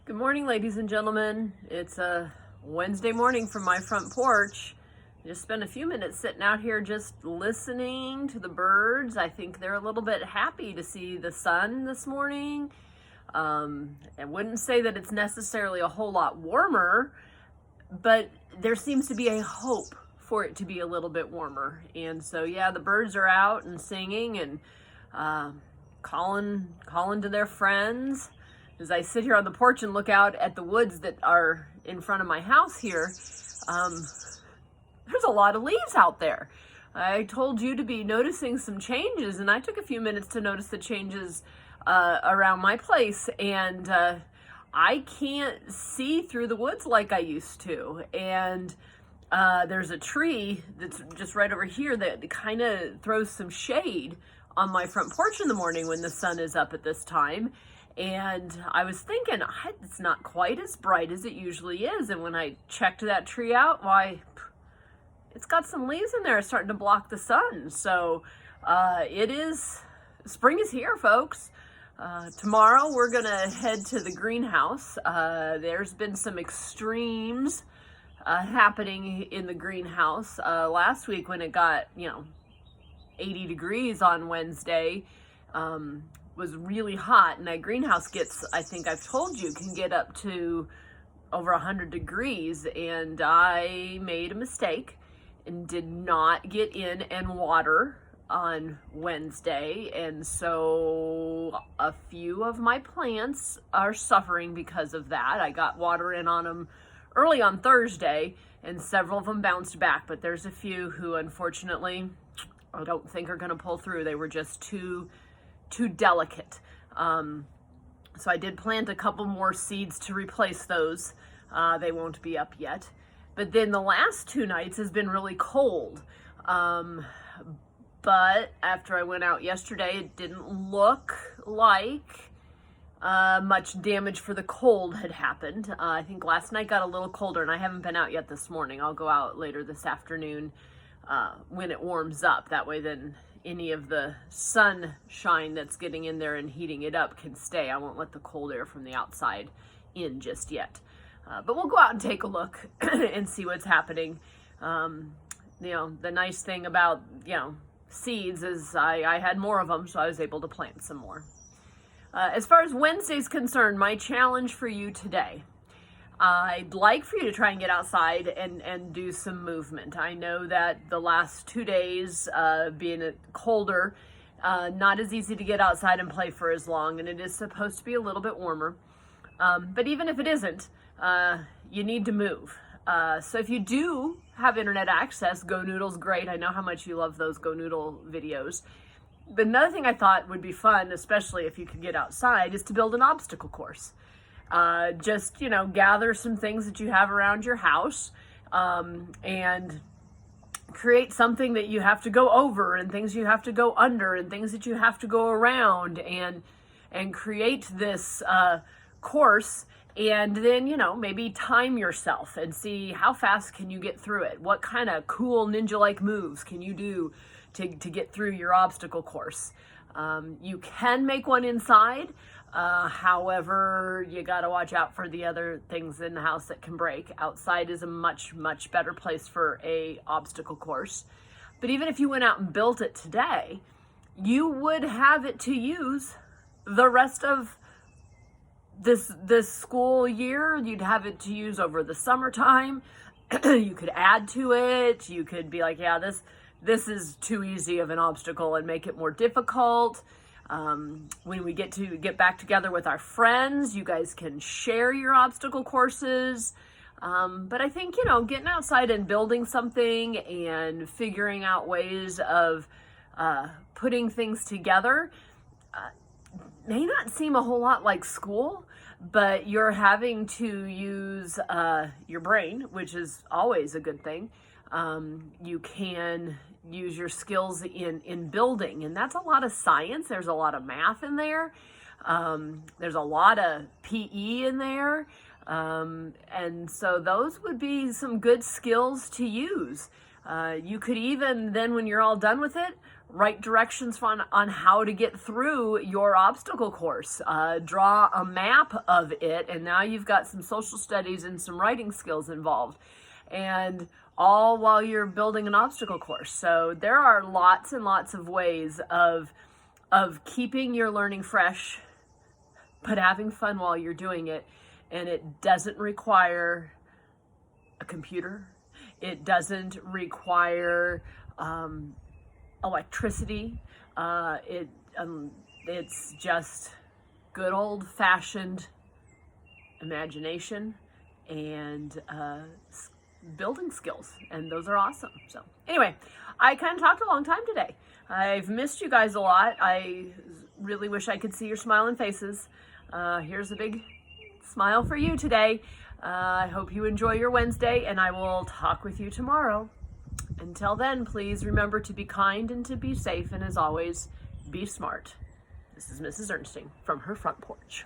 Good morning, ladies and gentlemen. It's a Wednesday morning from my front porch. Just spent a few minutes sitting out here just listening to the birds. I think they're a little bit happy to see the sun this morning. I wouldn't say that it's necessarily a whole lot warmer, but there seems to be a hope for it to be a little bit warmer. And so, yeah, the birds are out and singing and calling to their friends. As I sit here on the porch and look out at the woods that are in front of my house here, there's a lot of leaves out there. I told you to be noticing some changes, and I took a few minutes to notice the changes around my place, and I can't see through the woods like I used to. And there's a tree that's just right over here that kind of throws some shade on my front porch in the morning when the sun is up at this time. And I was thinking, it's not quite as bright as it usually is. And when I checked that tree out, why, it's got some leaves in there starting to block the sun. So spring is here, folks. Tomorrow we're going to head to the greenhouse. There's been some extremes happening in the greenhouse. Last week when it got, 80 degrees on Wednesday, was really hot, and that greenhouse gets, I think I've told you, can get up to over 100 degrees, and I made a mistake and did not get in and water on Wednesday, and so a few of my plants are suffering because of that. I got water in on them early on Thursday, and several of them bounced back, but there's a few who unfortunately I don't think are going to pull through. They were just too delicate. So I did plant a couple more seeds to replace those. They won't be up yet. But then the last 2 nights has been really cold. But after I went out yesterday, it didn't look like much damage for the cold had happened. I think last night got a little colder, and I haven't been out yet this morning. I'll go out later this afternoon when it warms up. That way then any of the sunshine that's getting in there and heating it up can stay. I won't let the cold air from the outside in just yet. But we'll go out and take a look and see what's happening. The nice thing about, seeds is I had more of them, so I was able to plant some more. As far as Wednesday's concerned, my challenge for you today, I'd like for you to try and get outside and do some movement. I know that the last 2 days, being colder, not as easy to get outside and play for as long, and it is supposed to be a little bit warmer. But even if it isn't, you need to move. So if you do have internet access, Go Noodle's great. I know how much you love those Go Noodle videos. But another thing I thought would be fun, especially if you could get outside, is to build an obstacle course. Just, gather some things that you have around your house, and create something that you have to go over and things you have to go under and things that you have to go around, and create this, course, and then, maybe time yourself and see how fast can you get through it. What kind of cool ninja-like moves can you do to get through your obstacle course? You can make one inside. However, you got to watch out for the other things in the house that can break. Outside is a much, much better place for a obstacle course. But even if you went out and built it today, you would have it to use the rest of this school year. You'd have it to use over the summertime. You could add to it. You could be like, yeah, this is too easy of an obstacle, and make it more difficult. When we get back together with our friends, you guys can share your obstacle courses. But I think, getting outside and building something and figuring out ways of putting things together may not seem a whole lot like school, but you're having to use your brain, which is always a good thing. You can use your skills in building, and that's a lot of science. There's a lot of math in there. There's a lot of PE in there. And so those would be some good skills to use. You could even then, when you're all done with it, write directions on how to get through your obstacle course. Draw a map of it, and now you've got some social studies and some writing skills involved. And all while you're building an obstacle course. So there are lots and lots of ways of keeping your learning fresh, but having fun while you're doing it. And it doesn't require a computer. It doesn't require electricity. It's just good old-fashioned imagination and building skills, and those are awesome. So anyway, I kind of talked a long time today. I've missed you guys a lot. I really wish I could see your smiling faces. Here's a big smile for you today. I hope you enjoy your Wednesday, and I will talk with you tomorrow. Until then, please remember to be kind and to be safe, and as always, be smart. This is Mrs. Ernstine from her front porch.